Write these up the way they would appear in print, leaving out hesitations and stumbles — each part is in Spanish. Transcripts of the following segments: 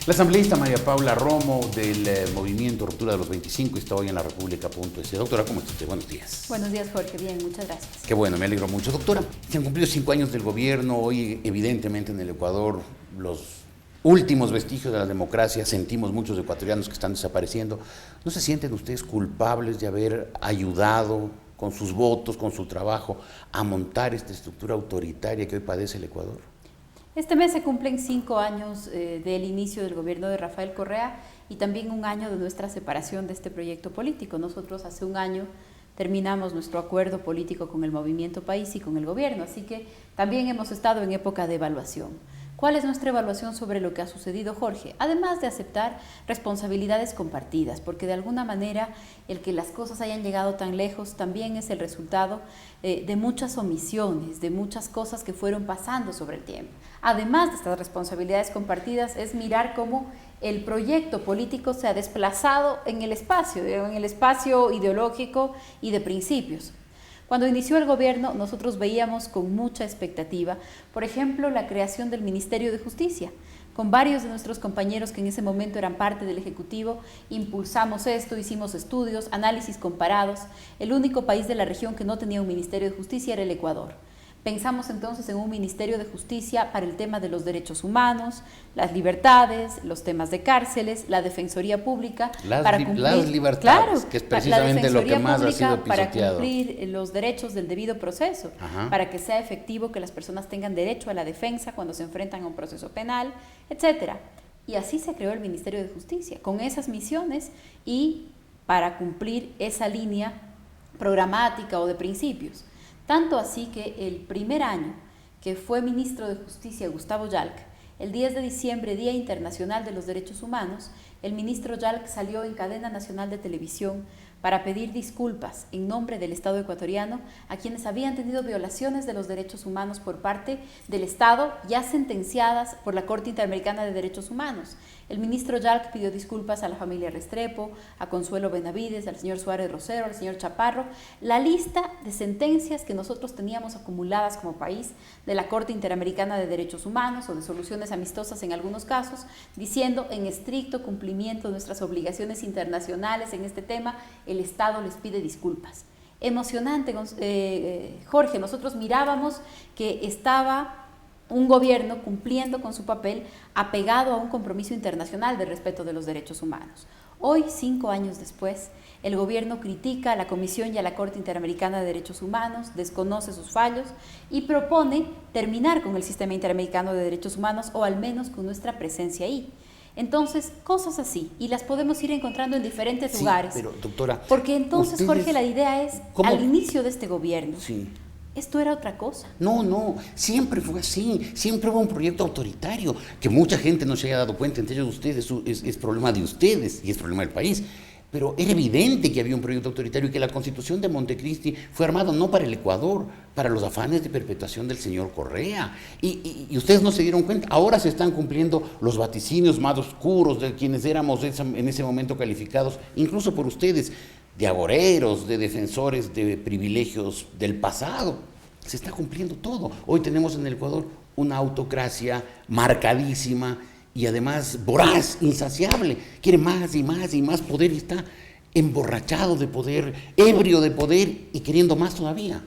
La asambleísta María Paula Romo del Movimiento Ruptura de los 25 está hoy en la República.es. Doctora, ¿cómo está usted? Buenos días. Buenos días, Jorge. Bien, muchas gracias. Qué bueno, me alegro mucho. Doctora, se han cumplido 5 años del gobierno. Hoy, evidentemente, en el Ecuador, los últimos vestigios de la democracia, sentimos muchos ecuatorianos que están desapareciendo. ¿No se sienten ustedes culpables de haber ayudado con sus votos, con su trabajo, a montar esta estructura autoritaria que hoy padece el Ecuador? Este mes se cumplen 5 años del inicio del gobierno de Rafael Correa y también 1 año de nuestra separación de este proyecto político. Nosotros hace 1 año terminamos nuestro acuerdo político con el Movimiento País y con el gobierno, así que también hemos estado en época de evaluación. ¿Cuál es nuestra evaluación sobre lo que ha sucedido, Jorge? Además de aceptar responsabilidades compartidas, porque de alguna manera el que las cosas hayan llegado tan lejos también es el resultado de muchas omisiones, de muchas cosas que fueron pasando sobre el tiempo. Además de estas responsabilidades compartidas es mirar cómo el proyecto político se ha desplazado en el espacio ideológico y de principios. Cuando inició el gobierno, nosotros veíamos con mucha expectativa, por ejemplo, la creación del Ministerio de Justicia. Con varios de nuestros compañeros que en ese momento eran parte del Ejecutivo, impulsamos esto, hicimos estudios, análisis comparados. El único país de la región que no tenía un Ministerio de Justicia era el Ecuador. Pensamos entonces en un Ministerio de Justicia para el tema de los derechos humanos, las libertades, los temas de cárceles, la Defensoría Pública. Las libertades, claro, que es precisamente lo que más ha sido pisoteado. Para cumplir los derechos del debido proceso, para que sea efectivo que las personas tengan derecho a la defensa cuando se enfrentan a un proceso penal, etcétera. Y así se creó el Ministerio de Justicia, con esas misiones y para cumplir esa línea programática o de principios. Tanto así que el primer año que fue ministro de Justicia Gustavo Yalc, el 10 de diciembre, Día Internacional de los Derechos Humanos, el ministro Yalc salió en cadena nacional de televisión para pedir disculpas en nombre del Estado ecuatoriano a quienes habían tenido violaciones de los derechos humanos por parte del Estado ya sentenciadas por la Corte Interamericana de Derechos Humanos. El ministro Yalc pidió disculpas a la familia Restrepo, a Consuelo Benavides, al señor Suárez Rosero, al señor Chaparro. La lista de sentencias que nosotros teníamos acumuladas como país de la Corte Interamericana de Derechos Humanos o de soluciones amistosas en algunos casos, diciendo en estricto cumplimiento de nuestras obligaciones internacionales en este tema, el Estado les pide disculpas. Emocionante, Jorge, nosotros mirábamos que estaba un gobierno cumpliendo con su papel, apegado a un compromiso internacional de respeto de los derechos humanos. Hoy, 5 años después, el gobierno critica a la Comisión y a la Corte Interamericana de Derechos Humanos, desconoce sus fallos y propone terminar con el sistema interamericano de derechos humanos o al menos con nuestra presencia ahí. Entonces, cosas así, y las podemos ir encontrando en diferentes lugares. Pero, doctora, porque entonces, Jorge, la idea es, al inicio de este gobierno, esto era otra cosa. No, siempre fue así, siempre hubo un proyecto autoritario, que mucha gente no se haya dado cuenta, entre ellos ustedes, es problema de ustedes y es problema del país. Pero era evidente que había un proyecto autoritario y que la Constitución de Montecristi fue armada no para el Ecuador, para los afanes de perpetuación del señor Correa. Y ustedes no se dieron cuenta. Ahora se están cumpliendo los vaticinios más oscuros de quienes éramos en ese momento calificados, incluso por ustedes, de agoreros, de defensores de privilegios del pasado. Se está cumpliendo todo. Hoy tenemos en el Ecuador una autocracia marcadísima, y además voraz, insaciable, quiere más y más y más poder y está emborrachado de poder, ebrio de poder y queriendo más todavía.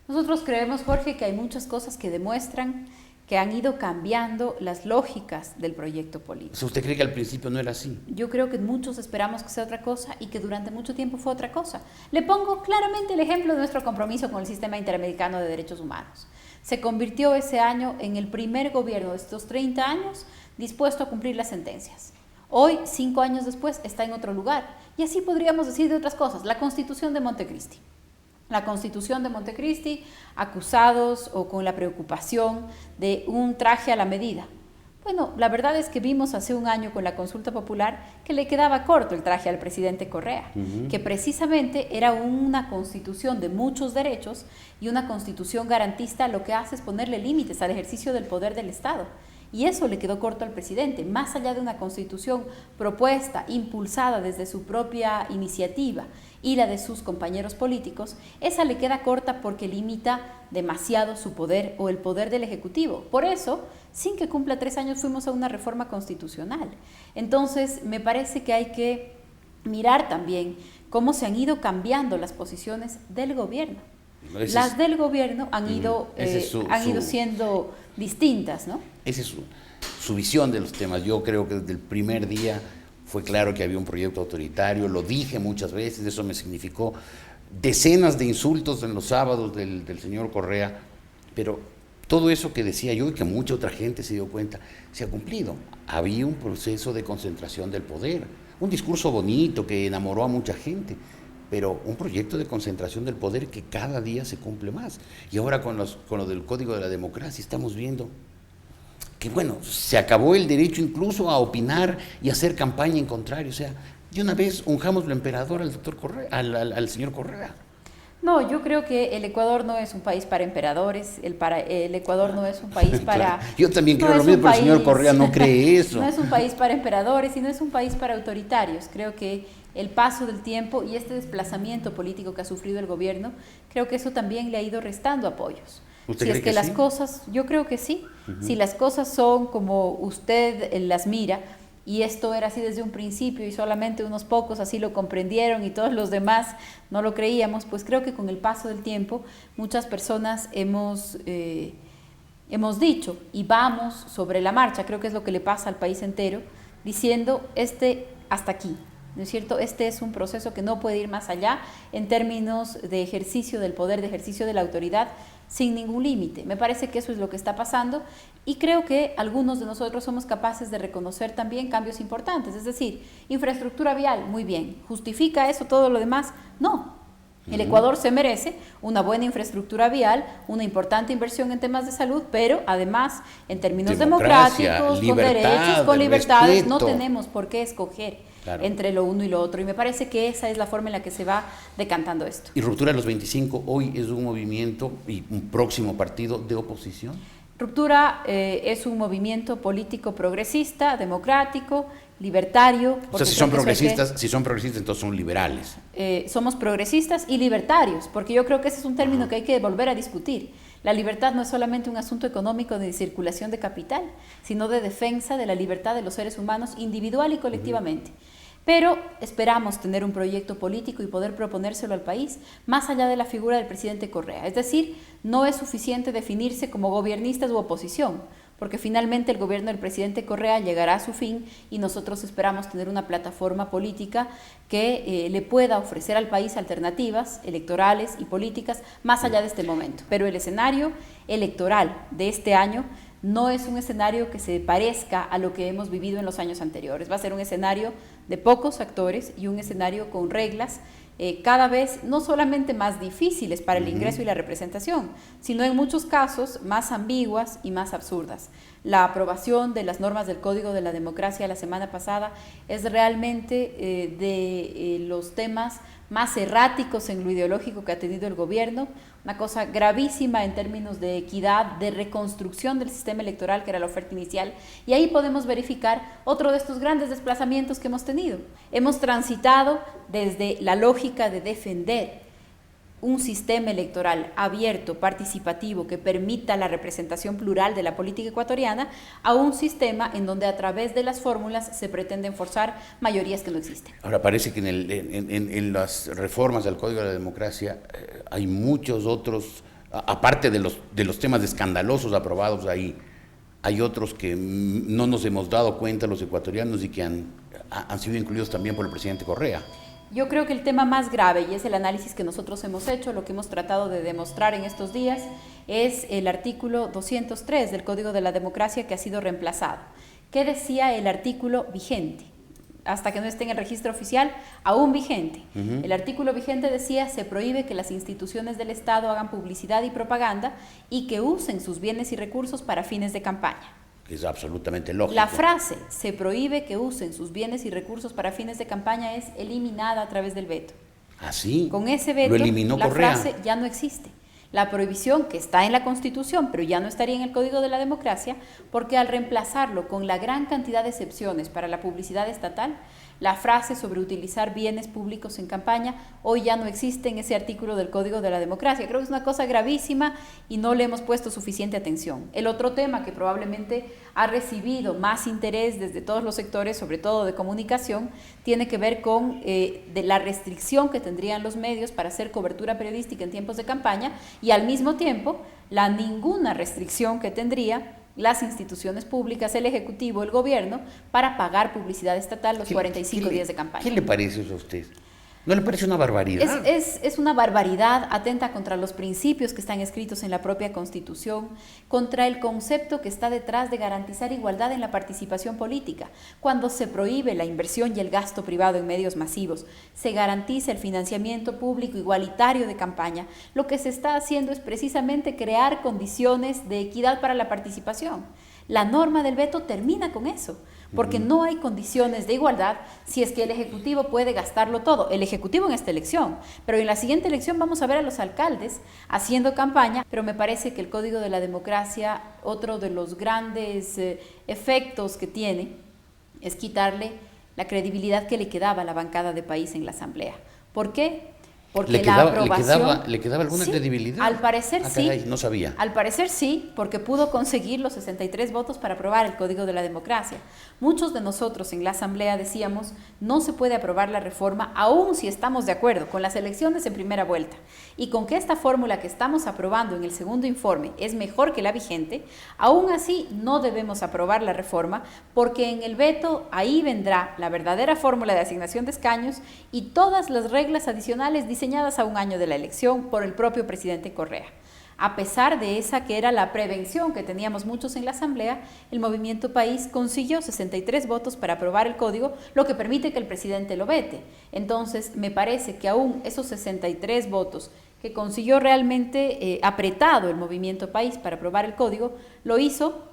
Nosotros creemos, Jorge, que hay muchas cosas que demuestran que han ido cambiando las lógicas del proyecto político. ¿Usted cree que al principio no era así? Yo creo que muchos esperamos que sea otra cosa y que durante mucho tiempo fue otra cosa. Le pongo claramente el ejemplo de nuestro compromiso con el Sistema Interamericano de Derechos Humanos. Se convirtió ese año en el primer gobierno de estos 30 años dispuesto a cumplir las sentencias. Hoy, 5 años después, está en otro lugar. Y así podríamos decir de otras cosas. La Constitución de Montecristi. La Constitución de Montecristi, acusados o con la preocupación de un traje a la medida. Bueno, la verdad es que vimos hace 1 año con la consulta popular que le quedaba corto el traje al presidente Correa, que precisamente era una constitución de muchos derechos y una constitución garantista lo que hace es ponerle límites al ejercicio del poder del Estado. Y eso le quedó corto al presidente. Más allá de una constitución propuesta, impulsada desde su propia iniciativa y la de sus compañeros políticos, esa le queda corta porque limita demasiado su poder o el poder del Ejecutivo. Por eso, sin que cumpla 3 años, fuimos a una reforma constitucional. Entonces, me parece que hay que mirar también cómo se han ido cambiando las posiciones del gobierno. Las del gobierno han ido siendo distintas, ¿no? Esa es su visión de los temas. Yo creo que desde el primer día fue claro que había un proyecto autoritario, lo dije muchas veces, eso me significó decenas de insultos en los sábados del señor Correa, pero todo eso que decía yo y que mucha otra gente se dio cuenta, se ha cumplido. Había un proceso de concentración del poder, un discurso bonito que enamoró a mucha gente, pero un proyecto de concentración del poder que cada día se cumple más. Y ahora con lo del Código de la Democracia estamos viendo que, bueno, se acabó el derecho incluso a opinar y hacer campaña en contrario. O sea, de una vez unjámoslo emperador al doctor Correa, al señor Correa. No, yo creo que el Ecuador no es un país para emperadores, el Ecuador no es un país para... Claro. Yo también creo lo mismo, pero el señor Correa no cree eso. No es un país para emperadores y no es un país para autoritarios. Creo que el paso del tiempo y este desplazamiento político que ha sufrido el gobierno, creo que eso también le ha ido restando apoyos. ¿Usted si cree es que las sí? cosas, yo creo que sí, si las cosas son como usted las mira, y esto era así desde un principio y solamente unos pocos así lo comprendieron y todos los demás no lo creíamos, pues creo que con el paso del tiempo muchas personas hemos dicho y vamos sobre la marcha, creo que es lo que le pasa al país entero, diciendo hasta aquí, ¿no es cierto? Este es un proceso que no puede ir más allá en términos de ejercicio del poder, de ejercicio de la autoridad, sin ningún límite. Me parece que eso es lo que está pasando y creo que algunos de nosotros somos capaces de reconocer también cambios importantes, es decir, infraestructura vial, muy bien, ¿justifica eso todo lo demás? No. El Ecuador se merece una buena infraestructura vial, una importante inversión en temas de salud, pero además en términos democráticos, con derechos, con libertades, respeto. No tenemos por qué escoger entre lo uno y lo otro, y me parece que esa es la forma en la que se va decantando esto. ¿Y Ruptura de los 25 hoy es un movimiento y un próximo partido de oposición? Ruptura es un movimiento político progresista, democrático, libertario. O sea, si son progresistas, entonces son liberales. Somos progresistas y libertarios, porque yo creo que ese es un término que hay que volver a discutir. La libertad no es solamente un asunto económico de circulación de capital, sino de defensa de la libertad de los seres humanos individual y colectivamente. Pero esperamos tener un proyecto político y poder proponérselo al país más allá de la figura del presidente Correa. Es decir, no es suficiente definirse como gobiernistas u oposición, porque finalmente el gobierno del presidente Correa llegará a su fin y nosotros esperamos tener una plataforma política que le pueda ofrecer al país alternativas electorales y políticas más allá de este momento. Pero el escenario electoral de este año no es un escenario que se parezca a lo que hemos vivido en los años anteriores. Va a ser un escenario de pocos actores y un escenario con reglas cada vez no solamente más difíciles para el ingreso y la representación, sino en muchos casos más ambiguas y más absurdas. La aprobación de las normas del Código de la Democracia la semana pasada es realmente de los temas más erráticos en lo ideológico que ha tenido el gobierno, una cosa gravísima en términos de equidad, de reconstrucción del sistema electoral, que era la oferta inicial, y ahí podemos verificar otro de estos grandes desplazamientos que hemos tenido. Hemos transitado desde la lógica de defender un sistema electoral abierto, participativo, que permita la representación plural de la política ecuatoriana, a un sistema en donde a través de las fórmulas se pretenden forzar mayorías que no existen. Ahora parece que en las reformas del Código de la Democracia hay muchos otros, aparte de los temas escandalosos aprobados ahí, hay otros que no nos hemos dado cuenta los ecuatorianos y que han sido incluidos también por el presidente Correa. Yo creo que el tema más grave, y es el análisis que nosotros hemos hecho, lo que hemos tratado de demostrar en estos días, es el artículo 203 del Código de la Democracia que ha sido reemplazado. ¿Qué decía el artículo vigente? Hasta que no esté en el registro oficial, aún vigente. El artículo vigente decía: se prohíbe que las instituciones del Estado hagan publicidad y propaganda y que usen sus bienes y recursos para fines de campaña. Es absolutamente lógico. La frase "se prohíbe que usen sus bienes y recursos para fines de campaña" es eliminada a través del veto. ¿Ah, sí? Con ese veto, lo eliminó la Correa. frase ya no existe. La prohibición que está en la Constitución, pero ya no estaría en el Código de la Democracia, porque al reemplazarlo con la gran cantidad de excepciones para la publicidad estatal, la frase sobre utilizar bienes públicos en campaña hoy ya no existe en ese artículo del Código de la Democracia. Creo que es una cosa gravísima y no le hemos puesto suficiente atención. El otro tema que probablemente ha recibido más interés desde todos los sectores, sobre todo de comunicación, tiene que ver con de la restricción que tendrían los medios para hacer cobertura periodística en tiempos de campaña y al mismo tiempo la ninguna restricción que tendría las instituciones públicas, el Ejecutivo, el Gobierno, para pagar publicidad estatal los 45 días de campaña. ¿Qué le parece eso a usted? ¿No le parece una barbaridad? Es una barbaridad, atenta contra los principios que están escritos en la propia Constitución, contra el concepto que está detrás de garantizar igualdad en la participación política. Cuando se prohíbe la inversión y el gasto privado en medios masivos, se garantiza el financiamiento público igualitario de campaña. Lo que se está haciendo es precisamente crear condiciones de equidad para la participación. La norma del veto termina con eso, porque no hay condiciones de igualdad si es que el Ejecutivo puede gastarlo todo. El Ejecutivo en esta elección, pero en la siguiente elección vamos a ver a los alcaldes haciendo campaña, pero me parece que el Código de la Democracia, otro de los grandes efectos que tiene, es quitarle la credibilidad que le quedaba a la bancada de país en la Asamblea. ¿Por qué? Porque ¿Le quedaba alguna credibilidad? Al parecer sí. Caray, no sabía. Al parecer sí, porque pudo conseguir los 63 votos para aprobar el Código de la Democracia. Muchos de nosotros en la Asamblea decíamos, no se puede aprobar la reforma, aun si estamos de acuerdo con las elecciones en primera vuelta y con que esta fórmula que estamos aprobando en el segundo informe es mejor que la vigente, aún así no debemos aprobar la reforma, porque en el veto ahí vendrá la verdadera fórmula de asignación de escaños y todas las reglas adicionales diseñadas a un año de la elección por el propio presidente Correa. A pesar de esa que era la prevención que teníamos muchos en la Asamblea, el Movimiento País consiguió 63 votos para aprobar el código, lo que permite que el presidente lo vete. Entonces, me parece que aún esos 63 votos que consiguió realmente apretado el Movimiento País para aprobar el código, lo hizo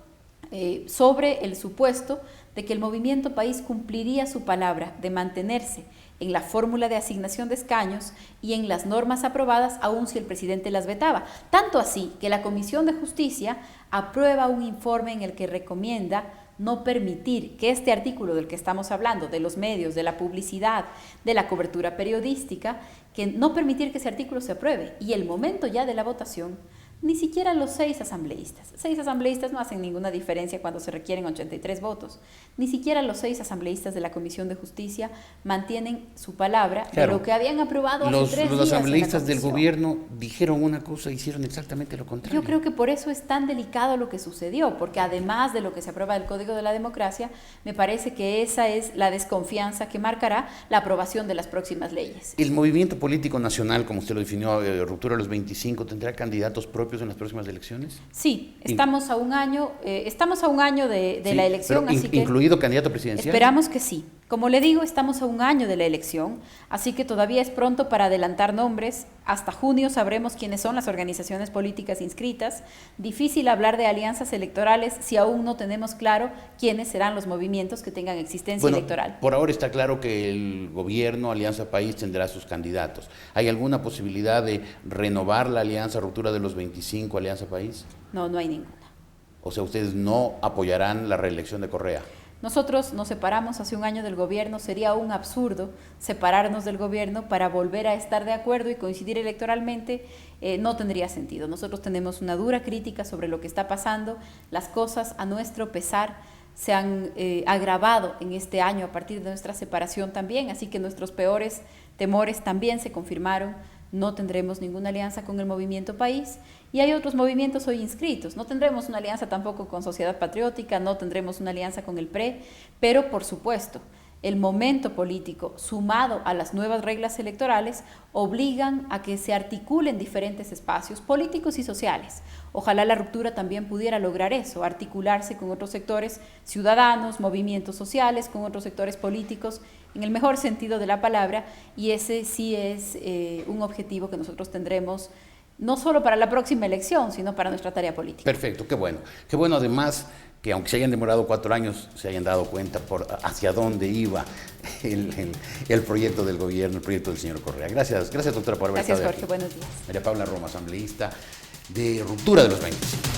sobre el supuesto de que el Movimiento País cumpliría su palabra de mantenerse en la fórmula de asignación de escaños y en las normas aprobadas, aun si el presidente las vetaba. Tanto así que la Comisión de Justicia aprueba un informe en el que recomienda no permitir que este artículo del que estamos hablando, de los medios, de la publicidad, de la cobertura periodística, que no permitir que ese artículo se apruebe. Y el momento ya de la votación, ni siquiera los 6 asambleístas. 6 asambleístas no hacen ninguna diferencia cuando se requieren 83 votos. Ni siquiera los 6 asambleístas de la Comisión de Justicia mantienen su palabra de lo que habían aprobado hace 3 días. Los asambleístas del gobierno dijeron una cosa e hicieron exactamente lo contrario. Yo creo que por eso es tan delicado lo que sucedió, porque además de lo que se aprueba del Código de la Democracia, me parece que esa es la desconfianza que marcará la aprobación de las próximas leyes. ¿El movimiento político nacional, como usted lo definió, Ruptura de los 25, tendrá candidatos propios en las próximas elecciones? Sí, estamos a un año de la elección, así que ¿incluido candidato presidencial? Esperamos que sí. Como le digo, estamos a un año de la elección, así que todavía es pronto para adelantar nombres. Hasta junio sabremos quiénes son las organizaciones políticas inscritas. Difícil hablar de alianzas electorales si aún no tenemos claro quiénes serán los movimientos que tengan existencia electoral. Por ahora está claro que el gobierno, Alianza País, tendrá sus candidatos. ¿Hay alguna posibilidad de renovar la alianza Ruptura de los 25, Alianza País? No, no hay ninguna. O sea, ¿ustedes no apoyarán la reelección de Correa? Nosotros nos separamos hace un año del gobierno, sería un absurdo separarnos del gobierno para volver a estar de acuerdo y coincidir electoralmente, no tendría sentido. Nosotros tenemos una dura crítica sobre lo que está pasando, las cosas a nuestro pesar se han agravado en este año a partir de nuestra separación también, así que nuestros peores temores también se confirmaron. No tendremos ninguna alianza con el Movimiento País y hay otros movimientos hoy inscritos. No tendremos una alianza tampoco con Sociedad Patriótica, no tendremos una alianza con el PRE, pero por supuesto, el momento político sumado a las nuevas reglas electorales obligan a que se articulen diferentes espacios políticos y sociales. Ojalá la ruptura también pudiera lograr eso, articularse con otros sectores ciudadanos, movimientos sociales, con otros sectores políticos, en el mejor sentido de la palabra, y ese sí es un objetivo que nosotros tendremos no solo para la próxima elección, sino para nuestra tarea política. Perfecto, qué bueno. Qué bueno además que aunque se hayan demorado 4 años, se hayan dado cuenta hacia dónde iba el proyecto del gobierno, el proyecto del señor Correa. Gracias doctora por haber estado aquí. Gracias, Jorge, buenos días. María Paula Romo, asambleísta de Ruptura de los 25.